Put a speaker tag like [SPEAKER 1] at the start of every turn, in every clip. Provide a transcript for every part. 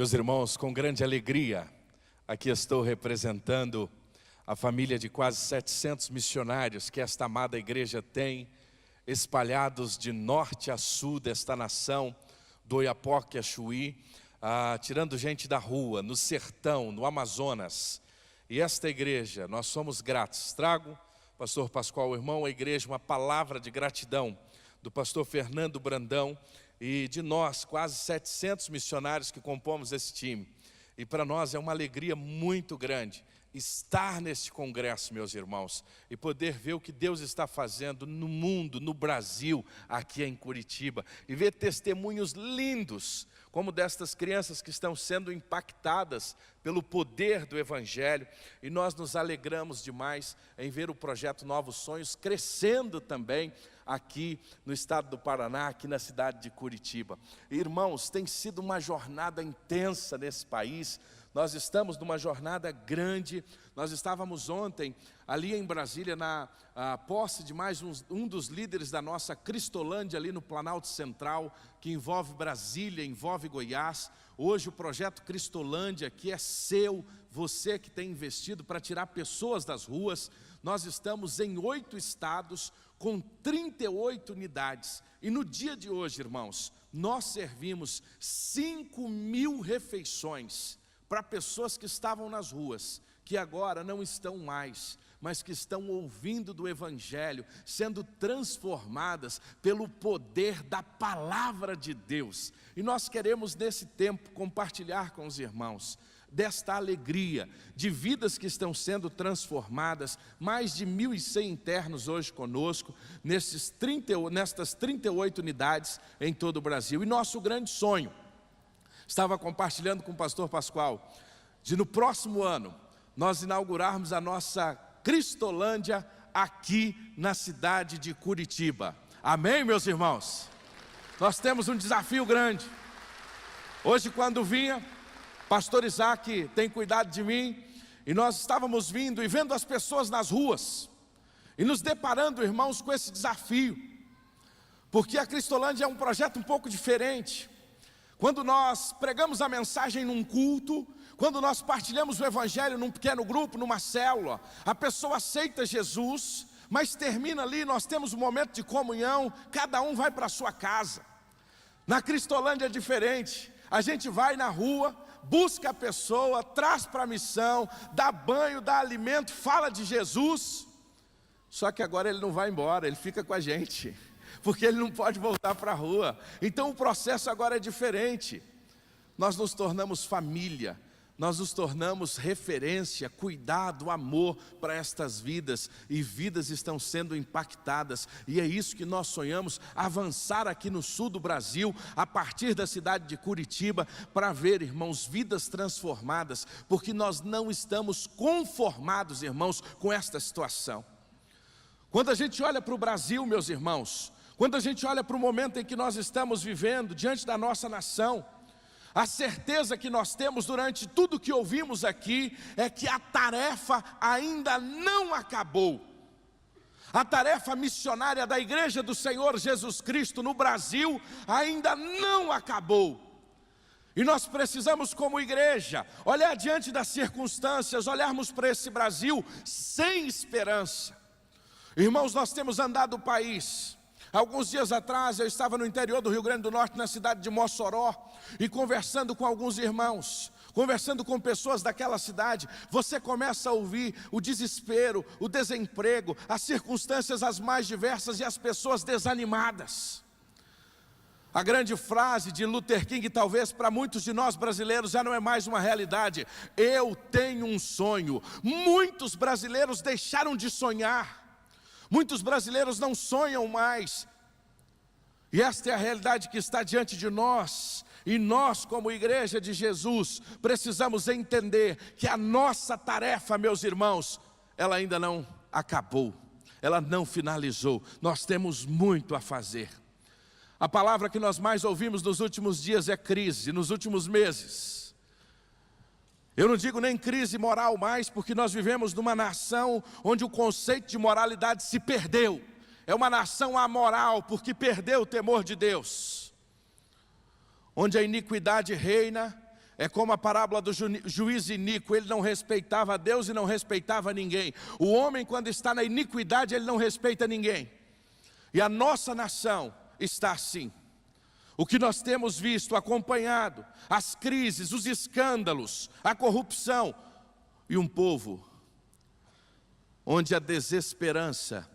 [SPEAKER 1] Meus irmãos, com grande alegria, aqui estou representando a família de quase 700 missionários que esta amada igreja tem, espalhados de norte a sul desta nação, do Oiapoque a Chuí, tirando gente da rua, no sertão, no Amazonas. E esta igreja, nós somos gratos. Trago, pastor Pascoal, irmão, a igreja, uma palavra de gratidão do pastor Fernando Brandão e de nós, quase 700 missionários que compomos esse time. E para nós é uma alegria muito grande estar neste congresso, meus irmãos, e poder ver o que Deus está fazendo no mundo, no Brasil, aqui em Curitiba, e ver testemunhos lindos, como destas crianças que estão sendo impactadas pelo poder do Evangelho, e nós nos alegramos demais em ver o projeto Novos Sonhos crescendo também aqui no estado do Paraná, aqui na cidade de Curitiba. Irmãos, tem sido uma jornada intensa nesse país. Nós estamos numa jornada grande. Nós estávamos ontem ali em Brasília na posse de mais um dos líderes da nossa Cristolândia ali no Planalto Central, que envolve Brasília, envolve Goiás. Hoje o projeto Cristolândia aqui é seu, você que tem investido para tirar pessoas das ruas. Nós estamos em 8 estados com 38 unidades. E no dia de hoje, irmãos, nós servimos 5.000 refeições para pessoas que estavam nas ruas, que agora não estão mais, mas que estão ouvindo do Evangelho, sendo transformadas pelo poder da palavra de Deus. E nós queremos nesse tempo compartilhar com os irmãos desta alegria, de vidas que estão sendo transformadas, mais de 1.100 internos hoje conosco, nestas 38 unidades em todo o Brasil. E nosso grande sonho, estava compartilhando com o pastor Pascoal, de no próximo ano, nós inaugurarmos a nossa Cristolândia aqui na cidade de Curitiba. Amém, meus irmãos? Nós temos um desafio grande. Hoje, quando vinha, pastor Isaac tem cuidado de mim, e nós estávamos vindo e vendo as pessoas nas ruas, e nos deparando, irmãos, com esse desafio, porque a Cristolândia é um projeto um pouco diferente. Quando nós pregamos a mensagem num culto, quando nós partilhamos o Evangelho num pequeno grupo, numa célula, a pessoa aceita Jesus, mas termina ali, nós temos um momento de comunhão, cada um vai para a sua casa. Na Cristolândia é diferente, a gente vai na rua, busca a pessoa, traz para a missão, dá banho, dá alimento, fala de Jesus, só que agora ele não vai embora, ele fica com a gente, porque ele não pode voltar para a rua. Então o processo agora é diferente. Nós nos tornamos família, nós nos tornamos referência, cuidado, amor para estas vidas, e vidas estão sendo impactadas, e é isso que nós sonhamos, avançar aqui no sul do Brasil, a partir da cidade de Curitiba, para ver, irmãos, vidas transformadas, porque nós não estamos conformados, irmãos, com esta situação. Quando a gente olha para o Brasil, meus irmãos, quando a gente olha para o momento em que nós estamos vivendo diante da nossa nação, a certeza que nós temos durante tudo que ouvimos aqui é que a tarefa ainda não acabou. A tarefa missionária da Igreja do Senhor Jesus Cristo no Brasil ainda não acabou. E nós precisamos, como igreja, olhar diante das circunstâncias, olharmos para esse Brasil sem esperança. Irmãos, nós temos andado o país. Alguns dias atrás eu estava no interior do Rio Grande do Norte, na cidade de Mossoró, e conversando com alguns irmãos, conversando com pessoas daquela cidade, você começa a ouvir o desespero, o desemprego, as circunstâncias as mais diversas e as pessoas desanimadas. A grande frase de Luther King, talvez para muitos de nós brasileiros já não é mais uma realidade: eu tenho um sonho. Muitos brasileiros deixaram de sonhar. Muitos brasileiros não sonham mais, e esta é a realidade que está diante de nós, e nós como igreja de Jesus, precisamos entender que a nossa tarefa, meus irmãos, ela ainda não acabou, ela não finalizou, nós temos muito a fazer. A palavra que nós mais ouvimos nos últimos dias é crise, nos últimos meses. Eu não digo nem crise moral mais, porque nós vivemos numa nação onde o conceito de moralidade se perdeu. É uma nação amoral, porque perdeu o temor de Deus. Onde a iniquidade reina, É como a parábola do juiz iníquo, ele não respeitava a Deus e não respeitava ninguém. O homem, quando está na iniquidade, ele não respeita ninguém. E a nossa nação está assim. O que nós temos visto, acompanhado, as crises, os escândalos, a corrupção, e um povo onde a desesperança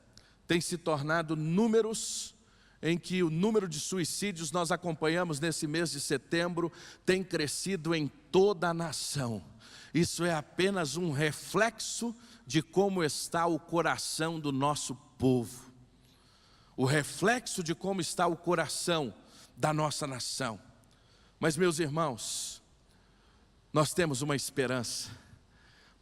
[SPEAKER 1] tem se tornado números, em que o número de suicídios nós acompanhamos nesse mês de setembro, tem crescido em toda a nação. Isso é apenas um reflexo de como está o coração do nosso povo. O reflexo de como está o coração da nossa nação. Mas, meus irmãos, nós temos uma esperança,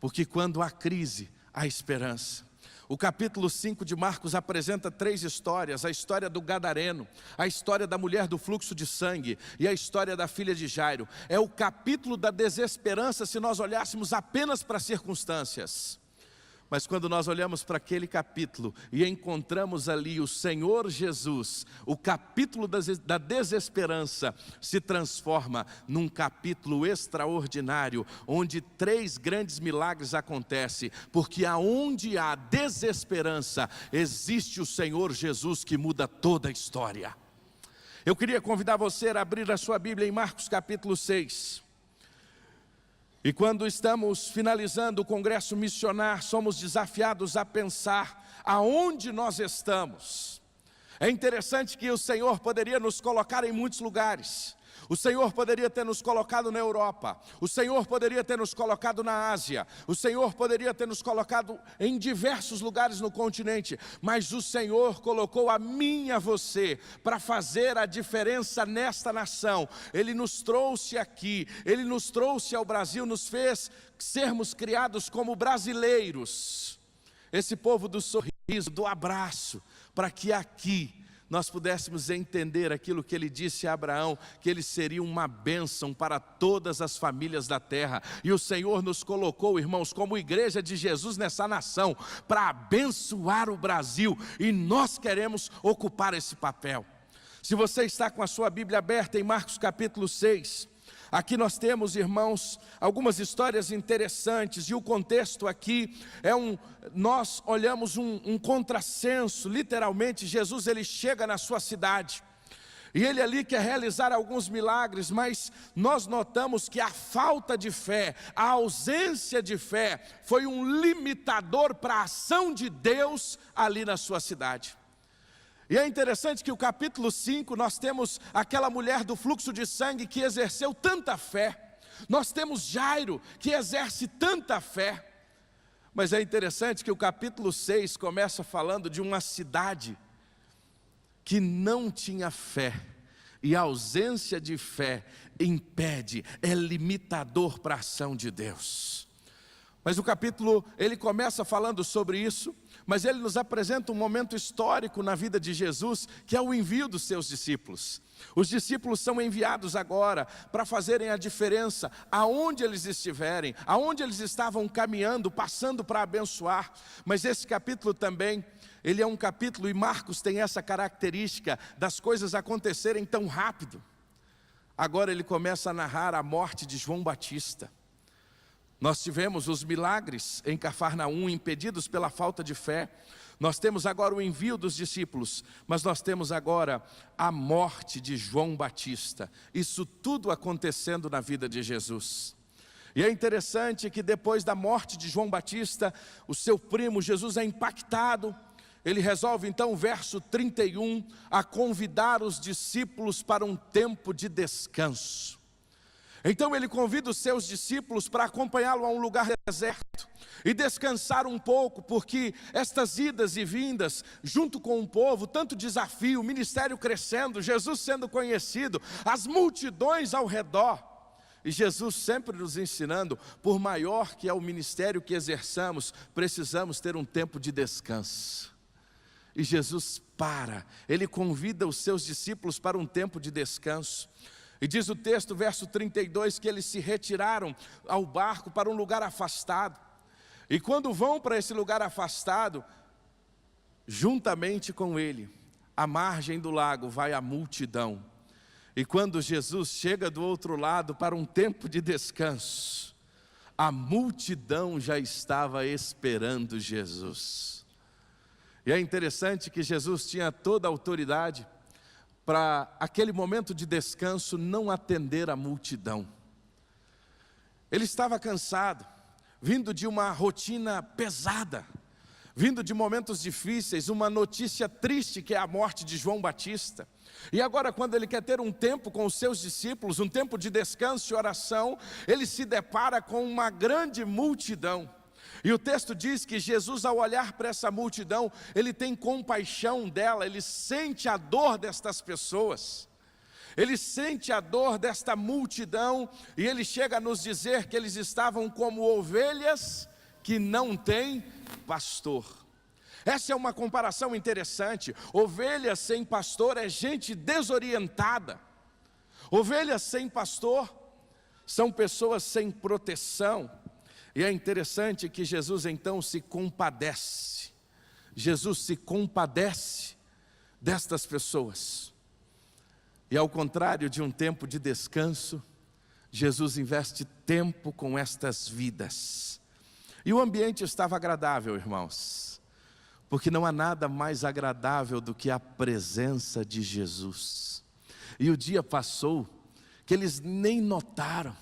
[SPEAKER 1] porque quando há crise, há esperança. O capítulo 5 de Marcos apresenta 3 histórias: a história do gadareno, a história da mulher do fluxo de sangue e a história da filha de Jairo. É o capítulo da desesperança se nós olhássemos apenas para as circunstâncias. Mas quando nós olhamos para aquele capítulo e encontramos ali o Senhor Jesus, o capítulo da desesperança se transforma num capítulo extraordinário, onde 3 grandes milagres acontecem, porque aonde há desesperança, existe o Senhor Jesus que muda toda a história. Eu queria convidar você a abrir a sua Bíblia em Marcos capítulo 6. E quando estamos finalizando o congresso missionar, somos desafiados a pensar aonde nós estamos. É interessante que o Senhor poderia nos colocar em muitos lugares. O Senhor poderia ter nos colocado na Europa, o Senhor poderia ter nos colocado na Ásia, o Senhor poderia ter nos colocado em diversos lugares no continente, mas o Senhor colocou a mim e a você para fazer a diferença nesta nação. Ele nos trouxe aqui, Ele nos trouxe ao Brasil, nos fez sermos criados como brasileiros, esse povo do sorriso, do abraço, para que aqui nós pudéssemos entender aquilo que ele disse a Abraão, que ele seria uma bênção para todas as famílias da terra. E o Senhor nos colocou, irmãos, como igreja de Jesus nessa nação, para abençoar o Brasil, e nós queremos ocupar esse papel. Se você está com a sua Bíblia aberta em Marcos capítulo 6, aqui nós temos, irmãos, algumas histórias interessantes, e o contexto aqui nós olhamos um contrassenso. Literalmente, Jesus ele chega na sua cidade, e ele ali quer realizar alguns milagres, mas nós notamos que a falta de fé, a ausência de fé, foi um limitador para a ação de Deus ali na sua cidade. E é interessante que o capítulo 5, nós temos aquela mulher do fluxo de sangue que exerceu tanta fé. Nós temos Jairo, que exerce tanta fé. Mas é interessante que o capítulo 6 começa falando de uma cidade que não tinha fé. E a ausência de fé impede, é limitador para a ação de Deus. Mas o capítulo, ele começa falando sobre isso, mas ele nos apresenta um momento histórico na vida de Jesus, que é o envio dos seus discípulos. Os discípulos são enviados agora para fazerem a diferença aonde eles estiverem, aonde eles estavam caminhando, passando para abençoar. Mas esse capítulo também, ele é um capítulo, e Marcos tem essa característica das coisas acontecerem tão rápido. Agora ele começa a narrar a morte de João Batista. Nós tivemos os milagres em Cafarnaum impedidos pela falta de fé. Nós temos agora o envio dos discípulos, mas nós temos agora a morte de João Batista. Isso tudo acontecendo na vida de Jesus. E é interessante que depois da morte de João Batista, o seu primo Jesus é impactado. Ele resolve então, o verso 31, a convidar os discípulos para um tempo de descanso. Então ele convida os seus discípulos para acompanhá-lo a um lugar deserto e descansar um pouco, porque estas idas e vindas, junto com o povo, tanto desafio, o ministério crescendo, Jesus sendo conhecido, as multidões ao redor, e Jesus sempre nos ensinando, por maior que é o ministério que exerçamos, precisamos ter um tempo de descanso. E Jesus ele convida os seus discípulos para um tempo de descanso. E diz o texto, verso 32, que eles se retiraram ao barco para um lugar afastado. E quando vão para esse lugar afastado, juntamente com ele, à margem do lago vai a multidão. E quando Jesus chega do outro lado para um tempo de descanso, a multidão já estava esperando Jesus. E é interessante que Jesus tinha toda a autoridade para aquele momento de descanso não atender a multidão. Ele estava cansado, vindo de uma rotina pesada, vindo de momentos difíceis, uma notícia triste que é a morte de João Batista. E agora, quando ele quer ter um tempo com os seus discípulos, um tempo de descanso e oração, ele se depara com uma grande multidão. E o texto diz que Jesus, ao olhar para essa multidão, ele tem compaixão dela, ele sente a dor destas pessoas. Ele sente a dor desta multidão e ele chega a nos dizer que eles estavam como ovelhas que não têm pastor. Essa é uma comparação interessante. Ovelhas sem pastor é gente desorientada. Ovelhas sem pastor são pessoas sem proteção. E é interessante que Jesus então se compadece. Jesus se compadece destas pessoas. E ao contrário de um tempo de descanso, Jesus investe tempo com estas vidas. E o ambiente estava agradável, irmãos, porque não há nada mais agradável do que a presença de Jesus. E o dia passou, que eles nem notaram.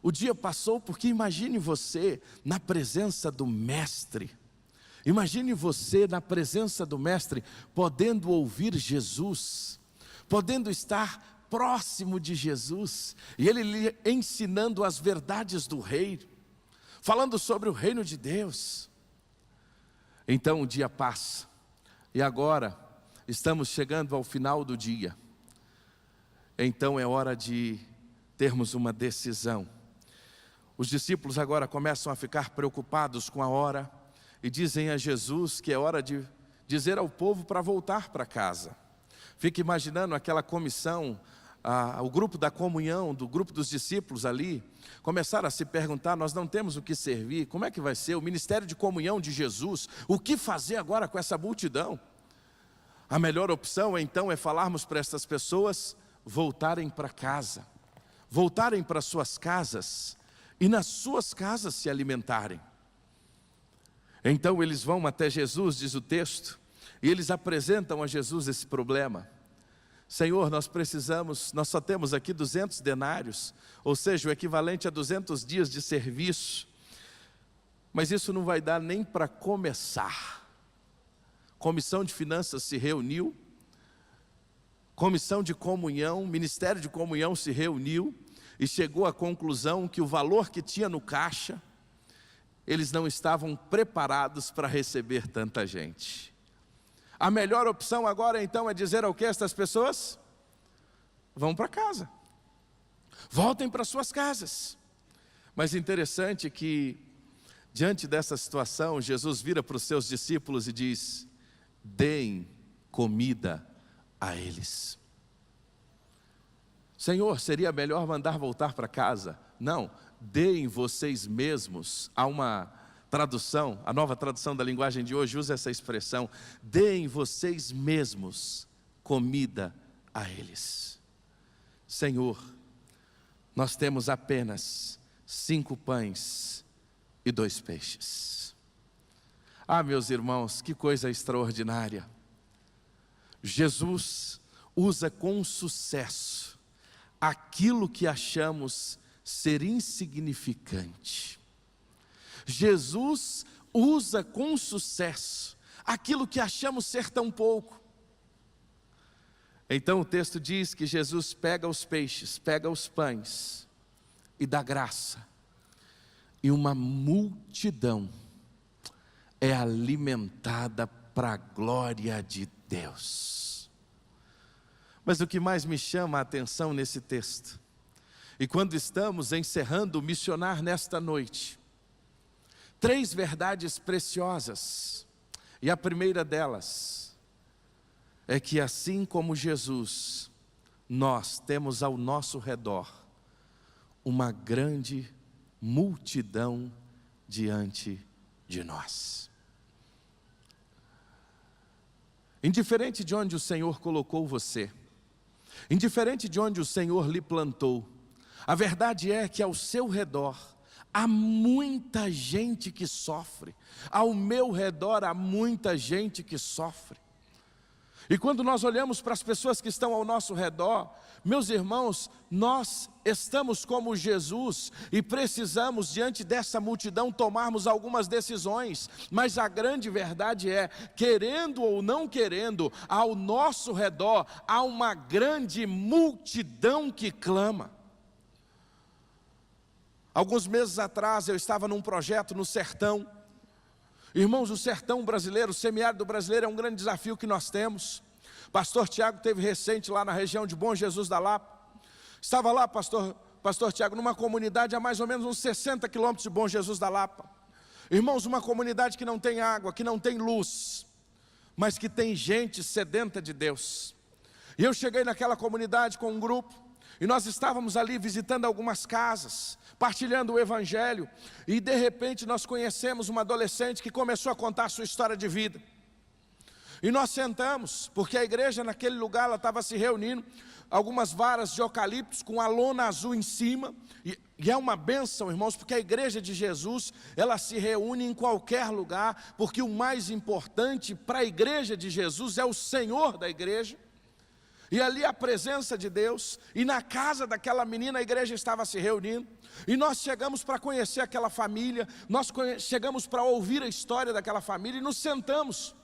[SPEAKER 1] O dia passou porque imagine você na presença do Mestre. Imagine você na presença do Mestre, podendo ouvir Jesus, podendo estar próximo de Jesus, e Ele lhe ensinando as verdades do reino, falando sobre o reino de Deus. Então o dia passa, e agora estamos chegando ao final do dia. Então é hora de termos uma decisão. Os discípulos agora começam a ficar preocupados com a hora e dizem a Jesus que é hora de dizer ao povo para voltar para casa. Fica imaginando aquela comissão, o grupo da comunhão, do grupo dos discípulos ali, começaram a se perguntar: nós não temos o que servir, como é que vai ser o ministério de comunhão de Jesus? O que fazer agora com essa multidão? A melhor opção então é falarmos para essas pessoas voltarem para casa, voltarem para suas casas, e nas suas casas se alimentarem. Então eles vão até Jesus, diz o texto, e eles apresentam a Jesus esse problema. Senhor, nós só temos aqui 200 denários, ou seja, o equivalente a 200 dias de serviço, mas isso não vai dar nem para começar. Comissão de finanças se reuniu, comissão de comunhão, ministério de comunhão se reuniu, e chegou à conclusão que o valor que tinha no caixa, eles não estavam preparados para receber tanta gente. A melhor opção agora então é dizer ao que estas pessoas? Vão para casa, voltem para suas casas. Mas interessante que, diante dessa situação, Jesus vira para os seus discípulos e diz: deem comida a eles. Senhor, seria melhor mandar voltar para casa? Não, deem vocês mesmos. Há uma tradução, a nova tradução da linguagem de hoje usa essa expressão: deem vocês mesmos comida a eles. Senhor, nós temos apenas 5 pães e 2 peixes. Ah, meus irmãos, que coisa extraordinária. Jesus usa com sucesso aquilo que achamos ser insignificante. Jesus usa com sucesso aquilo que achamos ser tão pouco. Então o texto diz que Jesus pega os peixes, pega os pães e dá graça. E uma multidão é alimentada para a glória de Deus. Mas o que mais me chama a atenção nesse texto, e quando estamos encerrando o missionar nesta noite, 3 verdades preciosas. E a primeira delas é que, assim como Jesus, nós temos ao nosso redor uma grande multidão diante de nós. Indiferente de onde o Senhor colocou você, indiferente de onde o Senhor lhe plantou, a verdade é que ao seu redor há muita gente que sofre, ao meu redor há muita gente que sofre. E quando nós olhamos para as pessoas que estão ao nosso redor, meus irmãos, nós estamos como Jesus e precisamos, diante dessa multidão, tomarmos algumas decisões. Mas a grande verdade é, querendo ou não querendo, ao nosso redor há uma grande multidão que clama. Alguns meses atrás eu estava num projeto no sertão. Irmãos, o sertão brasileiro, o semiárido brasileiro é um grande desafio que nós temos. Pastor Tiago esteve recente lá na região de Bom Jesus da Lapa. Estava lá, pastor Tiago, numa comunidade a mais ou menos uns 60 quilômetros de Bom Jesus da Lapa. Irmãos, uma comunidade que não tem água, que não tem luz, mas que tem gente sedenta de Deus. E eu cheguei naquela comunidade com um grupo, e nós estávamos ali visitando algumas casas, partilhando o Evangelho, e de repente nós conhecemos uma adolescente que começou a contar a sua história de vida. E nós sentamos, porque a igreja naquele lugar, ela estava se reunindo, algumas varas de eucaliptos com a lona azul em cima, e é uma bênção, irmãos, porque a igreja de Jesus, ela se reúne em qualquer lugar, porque o mais importante para a igreja de Jesus é o Senhor da igreja. E ali a presença de Deus, e na casa daquela menina a igreja estava se reunindo, e nós chegamos para conhecer aquela família, chegamos para ouvir a história daquela família e nos sentamos.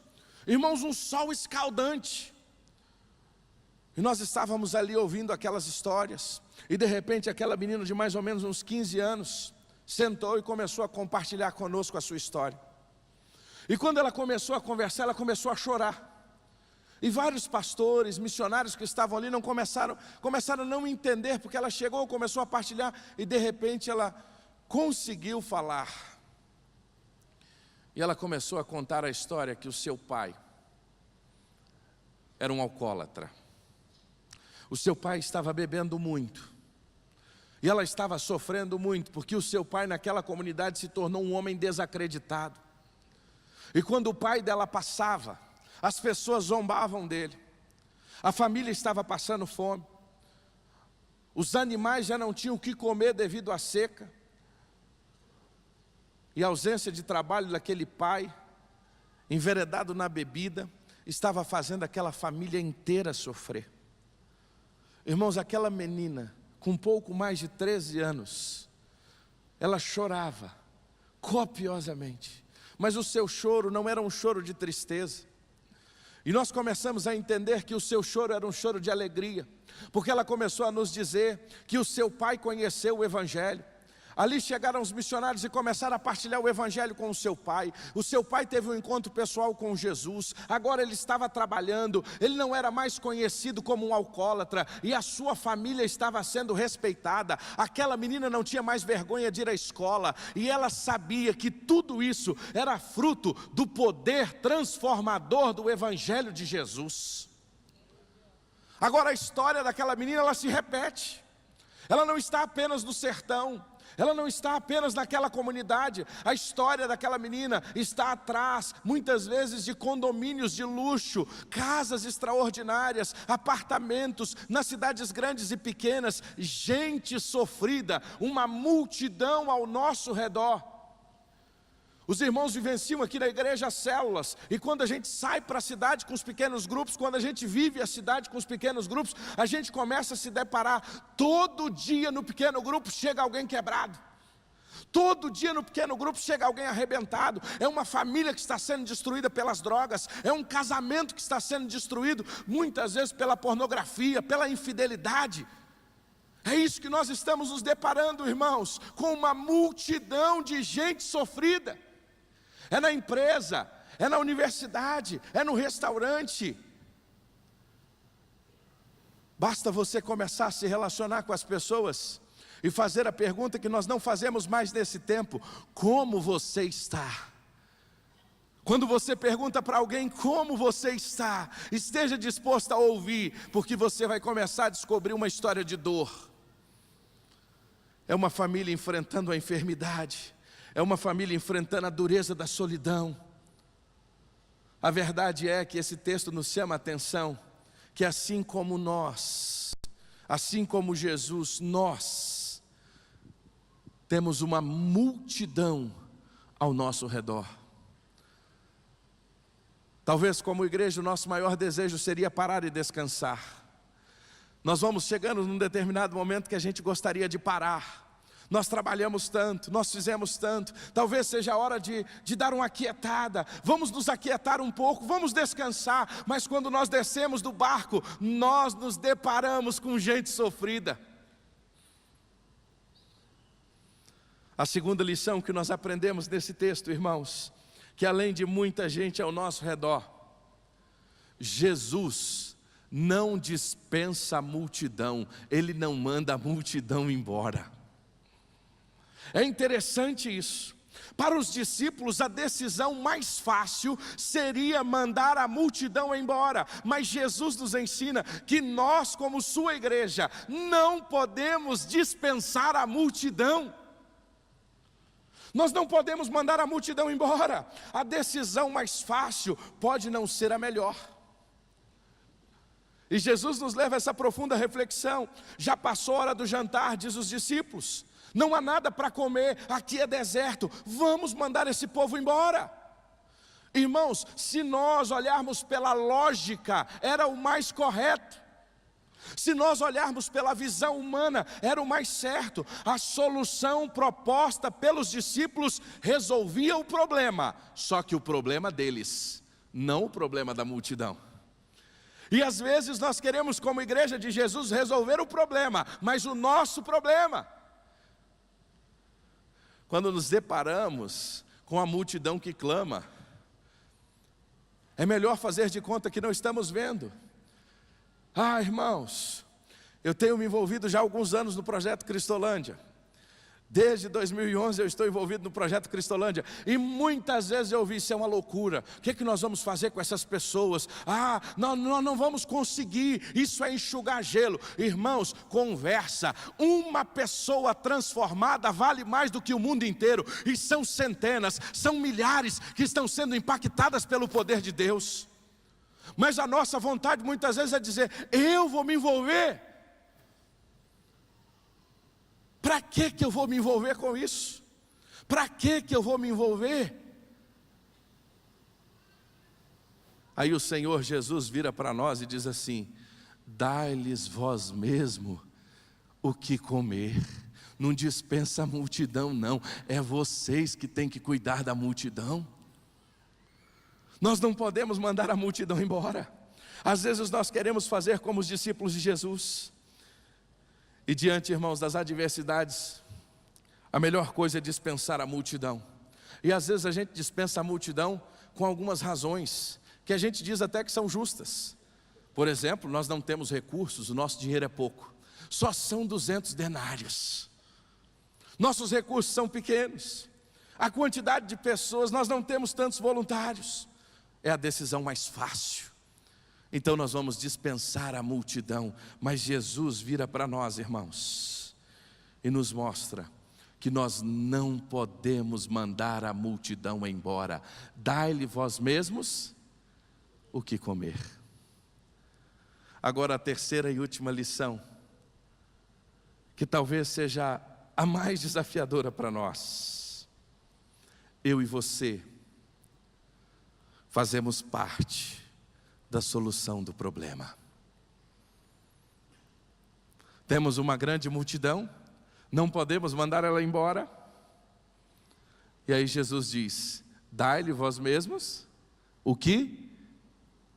[SPEAKER 1] Irmãos, um sol escaldante, e nós estávamos ali ouvindo aquelas histórias, e de repente aquela menina de mais ou menos uns 15 anos, sentou e começou a compartilhar conosco a sua história. E quando ela começou a conversar, ela começou a chorar. E vários pastores, missionários que estavam ali começaram a não entender, porque ela chegou, começou a partilhar, e de repente ela conseguiu falar. E ela começou a contar a história que o seu pai era um alcoólatra. O seu pai estava bebendo muito. E ela estava sofrendo muito, porque o seu pai naquela comunidade se tornou um homem desacreditado. E quando o pai dela passava, as pessoas zombavam dele. A família estava passando fome. Os animais já não tinham o que comer devido à seca. E a ausência de trabalho daquele pai, enveredado na bebida, estava fazendo aquela família inteira sofrer. Irmãos, aquela menina, com pouco mais de 13 anos, ela chorava copiosamente. Mas o seu choro não era um choro de tristeza. E nós começamos a entender que o seu choro era um choro de alegria, porque ela começou a nos dizer que o seu pai conheceu o Evangelho. Ali chegaram os missionários e começaram a partilhar o Evangelho com o seu pai. O seu pai teve um encontro pessoal com Jesus. Agora ele estava trabalhando. Ele não era mais conhecido como um alcoólatra. E a sua família estava sendo respeitada. Aquela menina não tinha mais vergonha de ir à escola. E ela sabia que tudo isso era fruto do poder transformador do Evangelho de Jesus. Agora a história daquela menina, ela se repete. Ela não está apenas no sertão. Ela não está apenas naquela comunidade. A história daquela menina está atrás, muitas vezes, de condomínios de luxo, casas extraordinárias, apartamentos, nas cidades grandes e pequenas, gente sofrida, uma multidão ao nosso redor. Os irmãos vivenciam aqui na igreja as células, e quando a gente sai para a cidade com os pequenos grupos, quando a gente vive a cidade com os pequenos grupos, a gente começa a se deparar, todo dia no pequeno grupo chega alguém quebrado, todo dia no pequeno grupo chega alguém arrebentado, é uma família que está sendo destruída pelas drogas, é um casamento que está sendo destruído, muitas vezes pela pornografia, pela infidelidade. É isso que nós estamos nos deparando, irmãos, com uma multidão de gente sofrida. É na empresa, é na universidade, é no restaurante. Basta você começar a se relacionar com as pessoas e fazer a pergunta que nós não fazemos mais nesse tempo: como você está? Quando você pergunta para alguém como você está, esteja disposto a ouvir, porque você vai começar a descobrir uma história de dor. É uma família enfrentando a enfermidade. É uma família enfrentando a dureza da solidão. A verdade é que esse texto nos chama a atenção, que assim como nós, assim como Jesus, nós temos uma multidão ao nosso redor. Talvez como igreja o nosso maior desejo seria parar e descansar. Nós vamos chegando num determinado momento que a gente gostaria de parar. Nós trabalhamos tanto, nós fizemos tanto, talvez seja a hora de dar uma aquietada. Vamos nos aquietar um pouco, vamos descansar. Mas quando nós descemos do barco, nós nos deparamos com gente sofrida. A segunda lição que nós aprendemos nesse texto, irmãos, que além de muita gente ao nosso redor, Jesus não dispensa a multidão, Ele não manda a multidão embora. É interessante isso. Para os discípulos a decisão mais fácil seria mandar a multidão embora. Mas Jesus nos ensina que nós, como sua igreja, não podemos dispensar a multidão. Nós não podemos mandar a multidão embora. A decisão mais fácil pode não ser a melhor. E Jesus nos leva a essa profunda reflexão. Já passou a hora do jantar, diz os discípulos. Não há nada para comer, aqui é deserto. Vamos mandar esse povo embora. Irmãos, se nós olharmos pela lógica, era o mais correto. Se nós olharmos pela visão humana, era o mais certo. A solução proposta pelos discípulos resolvia o problema, só que o problema deles, não o problema da multidão. E às vezes nós queremos, como igreja de Jesus, resolver o problema, mas o nosso problema. Quando nos deparamos com a multidão que clama, é melhor fazer de conta que não estamos vendo. Ah, irmãos, eu tenho me envolvido já há alguns anos no projeto Cristolândia. Desde 2011 eu estou envolvido no projeto Cristolândia. E muitas vezes eu ouvi, isso é uma loucura. O que nós vamos fazer com essas pessoas? Ah, nós não vamos conseguir, isso é enxugar gelo. Irmãos, conversa. Uma pessoa transformada vale mais do que o mundo inteiro. E são centenas, são milhares que estão sendo impactadas pelo poder de Deus. Mas a nossa vontade muitas vezes é dizer, eu vou me envolver. Para que eu vou me envolver com isso? Para que eu vou me envolver? Aí o Senhor Jesus vira para nós e diz assim, dai-lhes vós mesmo o que comer. Não dispensa a multidão não, é vocês que têm que cuidar da multidão. Nós não podemos mandar a multidão embora. Às vezes nós queremos fazer como os discípulos de Jesus. E diante, irmãos, das adversidades, a melhor coisa é dispensar a multidão. E às vezes a gente dispensa a multidão com algumas razões, que a gente diz até que são justas. Por exemplo, nós não temos recursos, o nosso dinheiro é pouco. Só são 200 denários. Nossos recursos são pequenos. A quantidade de pessoas, nós não temos tantos voluntários. É a decisão mais fácil. Então nós vamos dispensar a multidão. Mas Jesus vira para nós, irmãos, e nos mostra que nós não podemos mandar a multidão embora. Dai-lhe vós mesmos o que comer. Agora a terceira e última lição, que talvez seja a mais desafiadora para nós. Eu e você fazemos parte da solução do problema. Temos uma grande multidão, não podemos mandar ela embora. E aí Jesus diz, dai-lhe vós mesmos o que?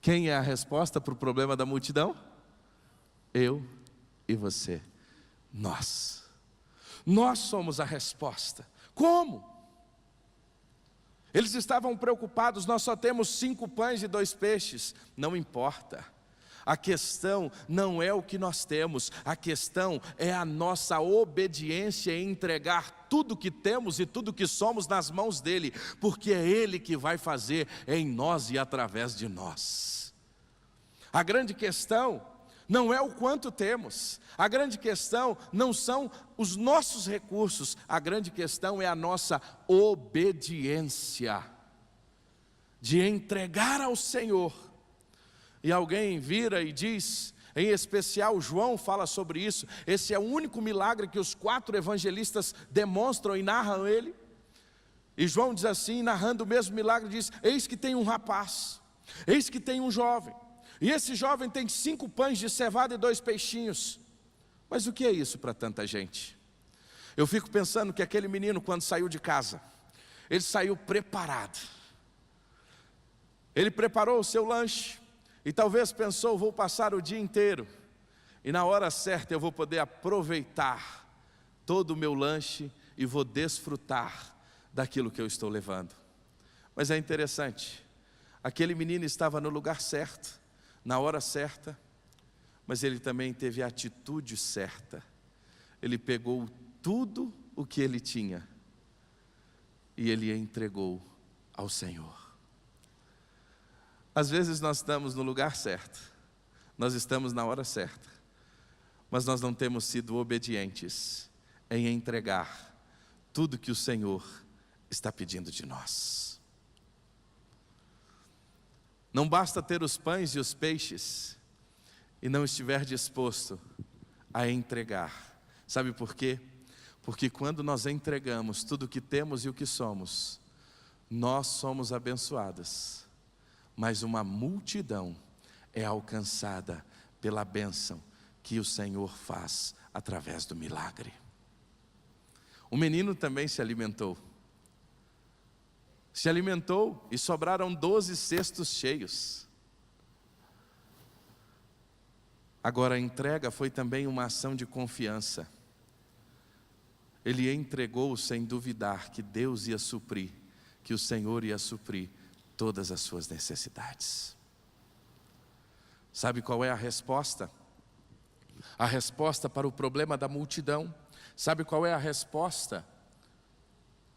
[SPEAKER 1] Quem é a resposta para o problema da multidão? Eu e você. Nós somos a resposta. Como? Eles estavam preocupados, nós só temos 5 pães e 2 peixes. Não importa. A questão não é o que nós temos. A questão é a nossa obediência em entregar tudo que temos e tudo que somos nas mãos dEle. Porque é Ele que vai fazer em nós e através de nós. A grande questão não é o quanto temos. A grande questão não são os nossos recursos. A grande questão é a nossa obediência. De entregar ao Senhor E alguém vira e diz, em especial João fala sobre isso, esse é o único milagre que os 4 evangelistas demonstram e narram ele. E João diz assim, narrando o mesmo milagre, diz: eis que tem um rapaz, eis que tem um jovem, e esse jovem tem 5 pães de cevada e 2 peixinhos. Mas o que é isso para tanta gente? Eu fico pensando que aquele menino, quando saiu de casa, ele saiu preparado. Ele preparou o seu lanche e talvez pensou: vou passar o dia inteiro e na hora certa eu vou poder aproveitar todo o meu lanche e vou desfrutar daquilo que eu estou levando. Mas é interessante, aquele menino estava no lugar certo, na hora certa, mas ele também teve a atitude certa. Ele pegou tudo o que ele tinha e ele entregou ao Senhor. Às vezes nós estamos no lugar certo, nós estamos na hora certa, mas nós não temos sido obedientes em entregar tudo que o Senhor está pedindo de nós. Não basta ter os pães e os peixes e não estiver disposto a entregar. Sabe por quê? Porque quando nós entregamos tudo o que temos e o que somos, nós somos abençoados, mas uma multidão é alcançada pela bênção que o Senhor faz através do milagre. O menino também se alimentou e sobraram 12 cestos cheios. Agora a entrega foi também uma ação de confiança. Ele entregou sem duvidar que Deus ia suprir, que o Senhor ia suprir todas as suas necessidades. Sabe qual é a resposta? A resposta para o problema da multidão. Sabe qual é a resposta?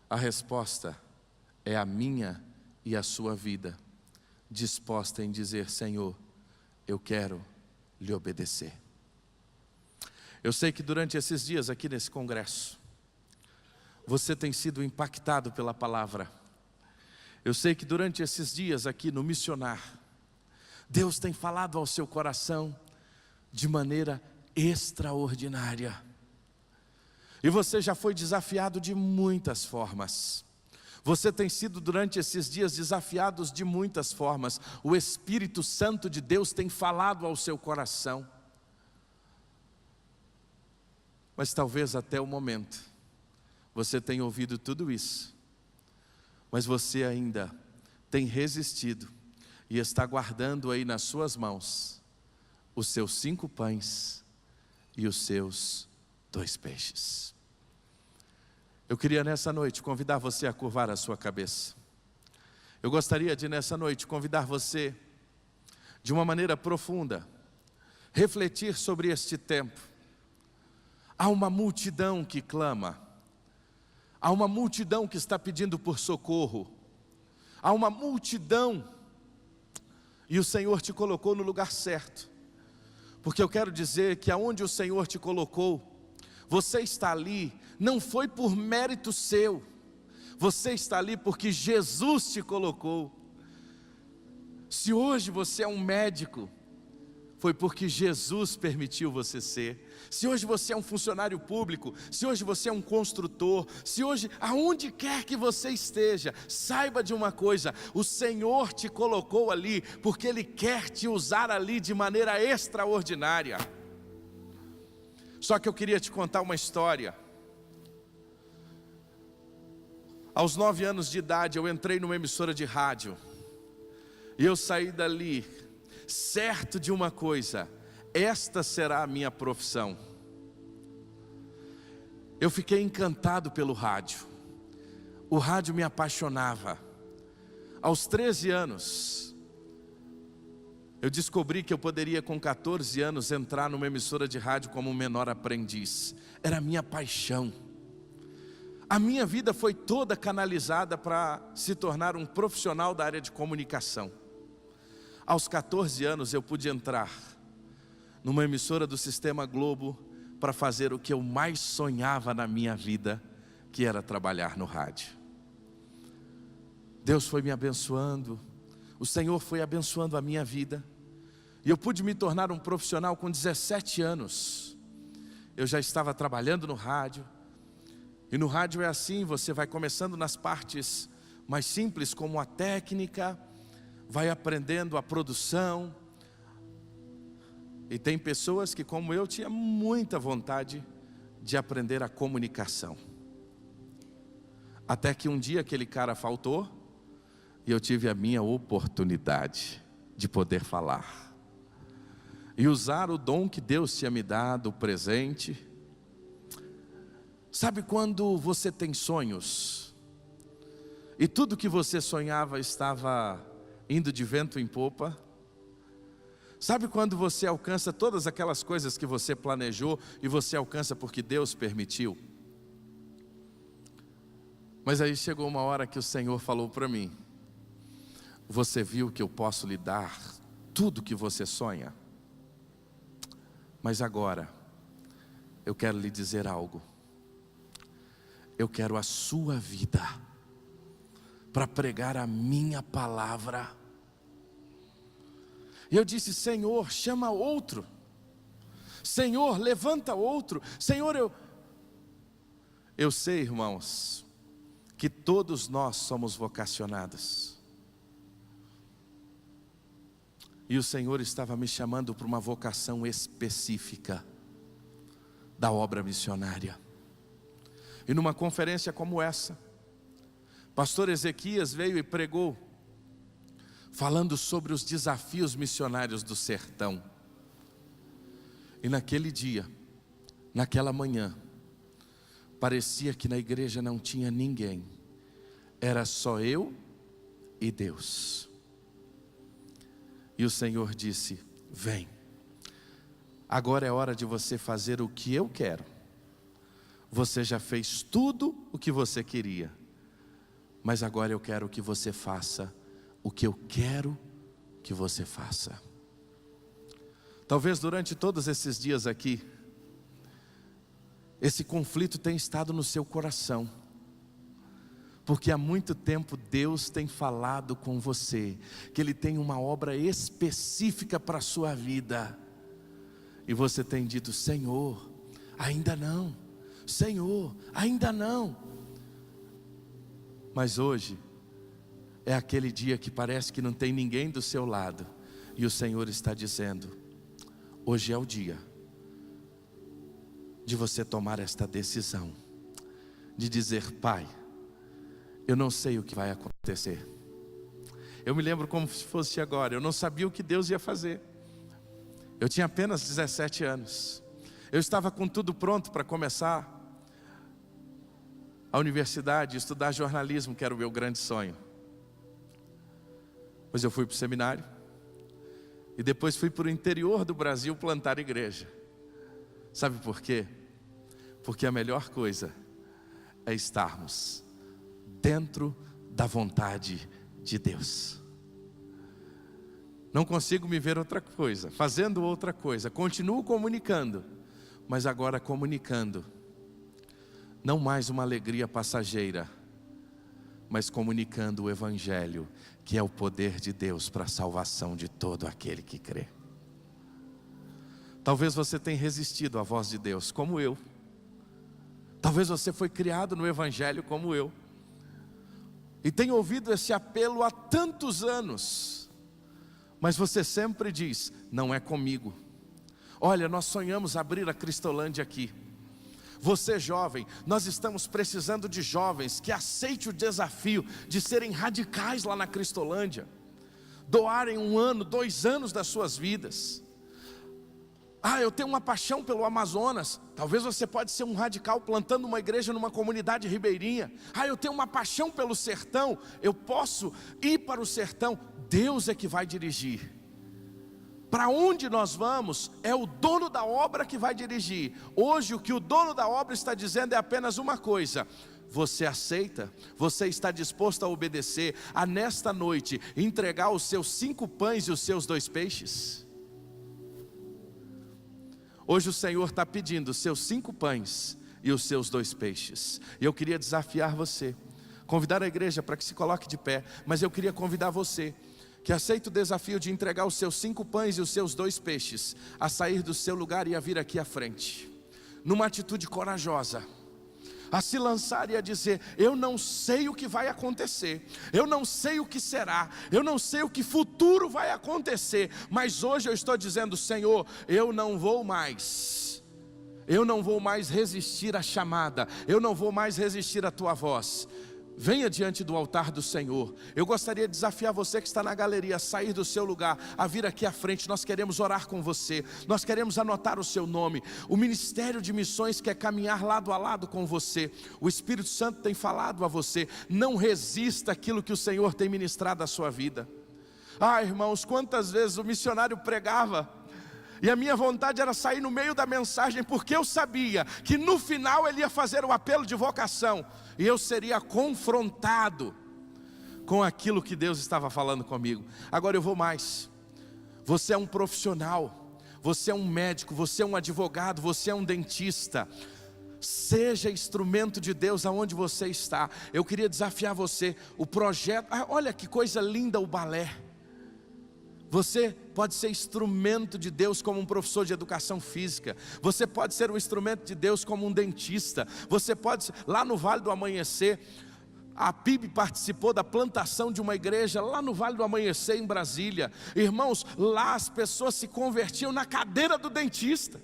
[SPEAKER 1] A resposta é a minha e a sua vida, disposta em dizer: Senhor, eu quero lhe obedecer. Eu sei que durante esses dias aqui nesse congresso, você tem sido impactado pela palavra. Eu sei que durante esses dias aqui no Missionar, Deus tem falado ao seu coração de maneira extraordinária. E você já foi desafiado de muitas formas. Você tem sido durante esses dias desafiados de muitas formas. O Espírito Santo de Deus tem falado ao seu coração. Mas talvez até o momento você tenha ouvido tudo isso, mas você ainda tem resistido e está guardando aí nas suas mãos os seus 5 pães e os seus 2 peixes. Eu queria nessa noite convidar você a curvar a sua cabeça. Eu gostaria de nessa noite convidar você, de uma maneira profunda, refletir sobre este tempo. Há uma multidão que clama, há uma multidão que está pedindo por socorro, há uma multidão, e o Senhor te colocou no lugar certo, porque eu quero dizer que aonde o Senhor te colocou, você está ali, não foi por mérito seu, você está ali porque Jesus te colocou. Se hoje você é um médico, foi porque Jesus permitiu você ser. Se hoje você é um funcionário público, se hoje você é um construtor, se hoje, aonde quer que você esteja, saiba de uma coisa: o Senhor te colocou ali, porque Ele quer te usar ali de maneira extraordinária. Só que eu queria te contar uma história. Aos 9 anos de idade eu entrei numa emissora de rádio, e eu saí dali certo de uma coisa: esta será a minha profissão. Eu fiquei encantado pelo rádio. O rádio me apaixonava. Aos 13 anos, eu descobri que eu poderia com 14 anos entrar numa emissora de rádio como um menor aprendiz. Era a minha paixão. A minha vida foi toda canalizada para se tornar um profissional da área de comunicação. Aos 14 anos eu pude entrar numa emissora do Sistema Globo para fazer o que eu mais sonhava na minha vida, que era trabalhar no rádio. Deus foi me abençoando, o Senhor foi abençoando a minha vida, E eu pude me tornar um profissional com 17 anos. Eu já estava trabalhando no rádio. E no rádio é assim, você vai começando nas partes mais simples, como a técnica, vai aprendendo a produção. E tem pessoas que, como eu, tinha muita vontade de aprender a comunicação. Até que um dia aquele cara faltou, e eu tive a minha oportunidade de poder falar. E usar o dom que Deus tinha me dado, o presente. Sabe quando você tem sonhos, e tudo que você sonhava estava indo de vento em popa? Sabe quando você alcança todas aquelas coisas que você planejou, e você alcança porque Deus permitiu? Mas aí chegou uma hora que o Senhor falou para mim: você viu que eu posso lhe dar tudo que você sonha? Mas agora, eu quero lhe dizer algo. Eu quero a sua vida para pregar a minha palavra. E eu disse: Senhor, chama outro. Senhor, levanta outro. Senhor, eu sei, irmãos, que todos nós somos vocacionados. E o Senhor estava me chamando para uma vocação específica da obra missionária. E numa conferência como essa, pastor Ezequias veio e pregou, falando sobre os desafios missionários do sertão. E naquele dia, naquela manhã, parecia que na igreja não tinha ninguém. Era só eu e Deus. E o Senhor disse: vem, agora é hora de você fazer o que eu quero. Você já fez tudo o que você queria, mas agora eu quero que você faça o que eu quero que você faça. Talvez durante todos esses dias aqui, esse conflito tenha estado no seu coração, porque há muito tempo Deus tem falado com você, que Ele tem uma obra específica para a sua vida, e você tem dito: Senhor, ainda não. Senhor, ainda não. Mas hoje é aquele dia que parece que não tem ninguém do seu lado, e o Senhor está dizendo: hoje é o dia de você tomar esta decisão, de dizer: Pai, eu não sei o que vai acontecer. Eu me lembro como se fosse agora, eu não sabia o que Deus ia fazer. Eu tinha apenas 17 anos. Eu estava com tudo pronto para começar a universidade, estudar jornalismo, que era o meu grande sonho. Mas eu fui para o seminário, e depois fui para o interior do Brasil plantar igreja. Sabe por quê? Porque a melhor coisa é estarmos dentro da vontade de Deus. Não consigo me ver outra coisa, fazendo outra coisa. Continuo comunicando, mas agora comunicando não mais uma alegria passageira, mas comunicando o Evangelho, que é o poder de Deus para a salvação de todo aquele que crê. Talvez você tenha resistido à voz de Deus, como eu. Talvez você foi criado no Evangelho como eu, e tem ouvido esse apelo há tantos anos, mas você sempre diz: não é comigo. Olha, nós sonhamos abrir a Cristolândia aqui. Você jovem, nós estamos precisando de jovens que aceitem o desafio de serem radicais lá na Cristolândia, doarem 1 ano, 2 anos das suas vidas. Ah, eu tenho uma paixão pelo Amazonas. Talvez você pode ser um radical plantando uma igreja numa comunidade ribeirinha. Ah, eu tenho uma paixão pelo sertão. Eu posso ir para o sertão. Deus é que vai dirigir. Para onde nós vamos, é o dono da obra que vai dirigir. Hoje o que o dono da obra está dizendo é apenas uma coisa: você aceita? Você está disposto a obedecer, a nesta noite entregar os seus 5 pães e os seus 2 peixes? Hoje o Senhor está pedindo os seus 5 pães e os seus 2 peixes. E eu queria desafiar você, convidar a igreja para que se coloque de pé, mas eu queria convidar você, que aceita o desafio de entregar os seus 5 pães e os seus 2 peixes, a sair do seu lugar e a vir aqui à frente, numa atitude corajosa, a se lançar e a dizer: eu não sei o que vai acontecer, eu não sei o que será, eu não sei o que futuro vai acontecer, mas hoje eu estou dizendo: Senhor, eu não vou mais resistir à chamada, eu não vou mais resistir à tua voz. Venha diante do altar do Senhor. Eu gostaria de desafiar você que está na galeria a sair do seu lugar, a vir aqui à frente. Nós queremos orar com você, nós queremos anotar o seu nome. O Ministério de Missões quer caminhar lado a lado com você. O Espírito Santo tem falado a você: não resista àquilo que o Senhor tem ministrado à sua vida. Irmãos, quantas vezes o missionário pregava e a minha vontade era sair no meio da mensagem, porque eu sabia que no final ele ia fazer o apelo de vocação, e eu seria confrontado com aquilo que Deus estava falando comigo. Agora eu vou mais. Você é um profissional, você é um médico, você é um advogado, você é um dentista. Seja instrumento de Deus aonde você está. Eu queria desafiar você, o projeto, olha que coisa linda o balé. Você pode ser instrumento de Deus como um professor de educação física. Você pode ser um instrumento de Deus como um dentista. Você pode ser, lá no Vale do Amanhecer, a PIB participou da plantação de uma igreja lá no Vale do Amanhecer, em Brasília. Irmãos, lá as pessoas se convertiam na cadeira do dentista.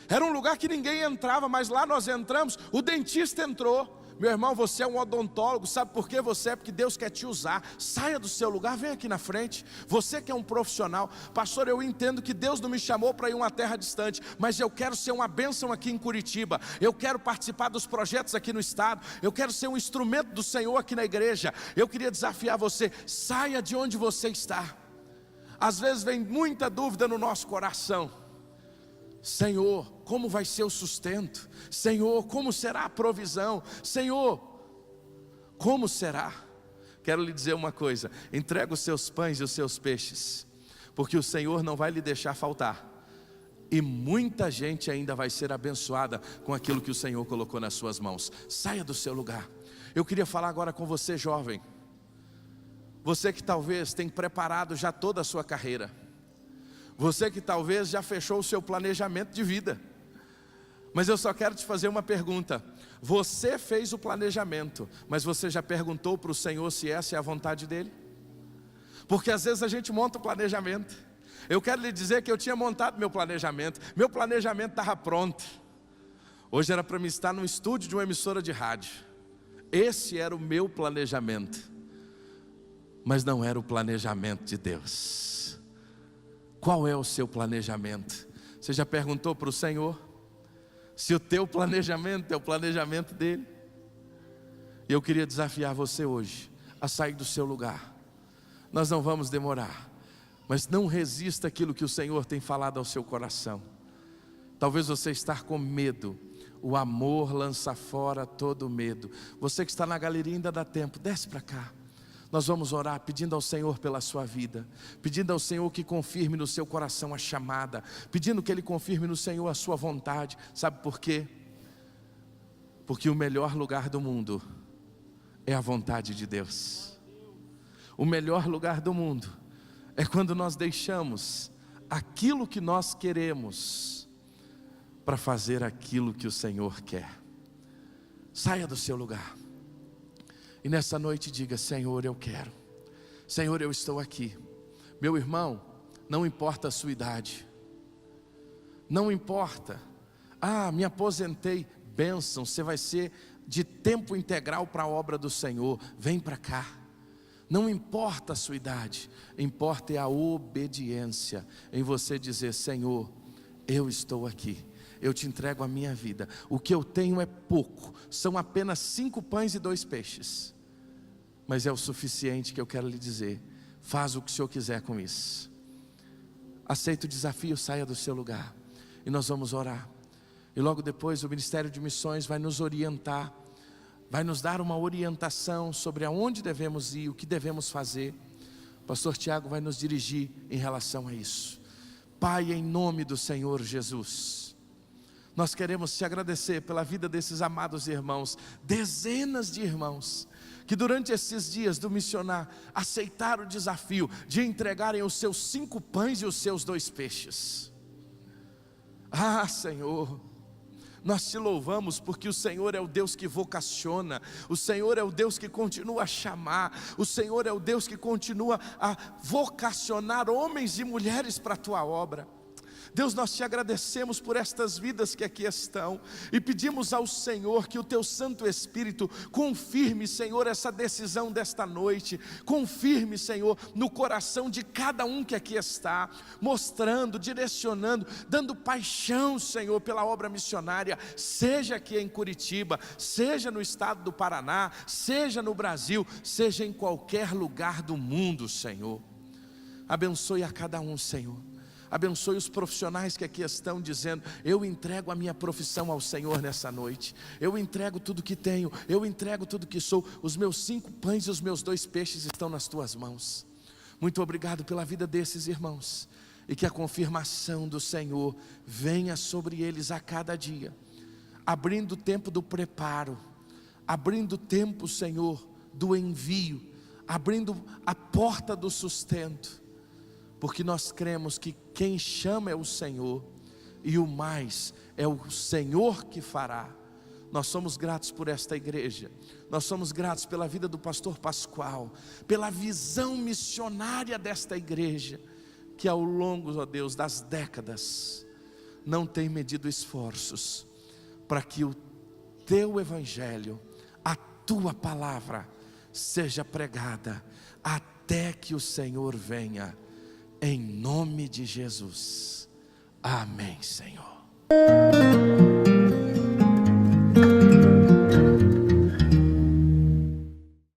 [SPEAKER 1] Era um lugar que ninguém entrava, mas lá nós entramos, o dentista entrou. Meu irmão, você é um odontólogo, sabe por que você é? Porque Deus quer te usar. Saia do seu lugar, vem aqui na frente. Você que é um profissional: pastor, eu entendo que Deus não me chamou para ir a uma terra distante, mas eu quero ser uma bênção aqui em Curitiba, eu quero participar dos projetos aqui no estado, eu quero ser um instrumento do Senhor aqui na igreja. Eu queria desafiar você: saia de onde você está. Às vezes vem muita dúvida no nosso coração: Senhor, como vai ser o sustento? Senhor, como será a provisão? Senhor, como será? Quero lhe dizer uma coisa: entrega os seus pães e os seus peixes, porque o Senhor não vai lhe deixar faltar, e muita gente ainda vai ser abençoada com aquilo que o Senhor colocou nas suas mãos. Saia do seu lugar. Eu queria falar agora com você, jovem, você que talvez tenha preparado já toda a sua carreira, você que talvez já fechou o seu planejamento de vida, mas eu só quero te fazer uma pergunta: você fez o planejamento, mas você já perguntou para o Senhor se essa é a vontade dEle? Porque às vezes a gente monta o planejamento. Eu quero lhe dizer que eu tinha montado meu planejamento estava pronto. Hoje era para mim estar no estúdio de uma emissora de rádio. Esse era o meu planejamento, mas não era o planejamento de Deus. Qual é o seu planejamento? Você já perguntou para o Senhor se o teu planejamento é o planejamento dEle? E eu queria desafiar você hoje a sair do seu lugar. Nós não vamos demorar, mas não resista àquilo que o Senhor tem falado ao seu coração. Talvez você está com medo. O amor lança fora todo medo. Você que está na galeria, ainda dá tempo, desce para cá. Nós vamos orar pedindo ao Senhor pela sua vida, pedindo ao Senhor que confirme no seu coração a chamada, pedindo que Ele confirme no Senhor a sua vontade. Sabe por quê? Porque o melhor lugar do mundo é a vontade de Deus. O melhor lugar do mundo é quando nós deixamos aquilo que nós queremos para fazer aquilo que o Senhor quer. Saia do seu lugar e nessa noite diga: Senhor, eu quero. Senhor, eu estou aqui. Meu irmão, não importa a sua idade, não importa. Me aposentei. Bênção, você vai ser de tempo integral para a obra do Senhor. Vem para cá. Não importa a sua idade, importa é a obediência, em você dizer: Senhor, eu estou aqui, eu te entrego a minha vida. O que eu tenho é pouco, são apenas 5 pães e 2 peixes, mas é o suficiente que eu quero lhe dizer. Faz o que o Senhor quiser com isso. Aceita o desafio, saia do seu lugar e nós vamos orar. E logo depois o Ministério de Missões vai nos orientar, vai nos dar uma orientação sobre aonde devemos ir, o que devemos fazer. O pastor Tiago vai nos dirigir em relação a isso. Pai, em nome do Senhor Jesus, nós queremos te agradecer pela vida desses amados irmãos, dezenas de irmãos que durante esses dias do missionar, aceitaram o desafio de entregarem os seus 5 pães e os seus 2 peixes. Ah, Senhor, nós te louvamos porque o Senhor é o Deus que vocaciona, o Senhor é o Deus que continua a chamar, o Senhor é o Deus que continua a vocacionar homens e mulheres para a tua obra. Deus, nós te agradecemos por estas vidas que aqui estão e pedimos ao Senhor que o teu Santo Espírito confirme, Senhor, essa decisão desta noite. Confirme, Senhor, no coração de cada um que aqui está, mostrando, direcionando, dando paixão, Senhor, pela obra missionária, seja aqui em Curitiba, seja no estado do Paraná, seja no Brasil, seja em qualquer lugar do mundo, Senhor. Abençoe a cada um, Senhor. Abençoe os profissionais que aqui estão dizendo: eu entrego a minha profissão ao Senhor nessa noite, eu entrego tudo que tenho, eu entrego tudo que sou, os meus 5 pães e os meus 2 peixes estão nas tuas mãos. Muito obrigado pela vida desses irmãos, e que a confirmação do Senhor venha sobre eles a cada dia, abrindo o tempo do preparo, abrindo o tempo, Senhor, do envio, abrindo a porta do sustento, porque nós cremos que quem chama é o Senhor, e o mais é o Senhor que fará. Nós somos gratos por esta igreja, nós somos gratos pela vida do pastor Pascoal, pela visão missionária desta igreja, que ao longo, ó Deus, das décadas, não tem medido esforços, para que o teu evangelho, a tua palavra, seja pregada, até que o Senhor venha. Em nome de Jesus, amém, Senhor.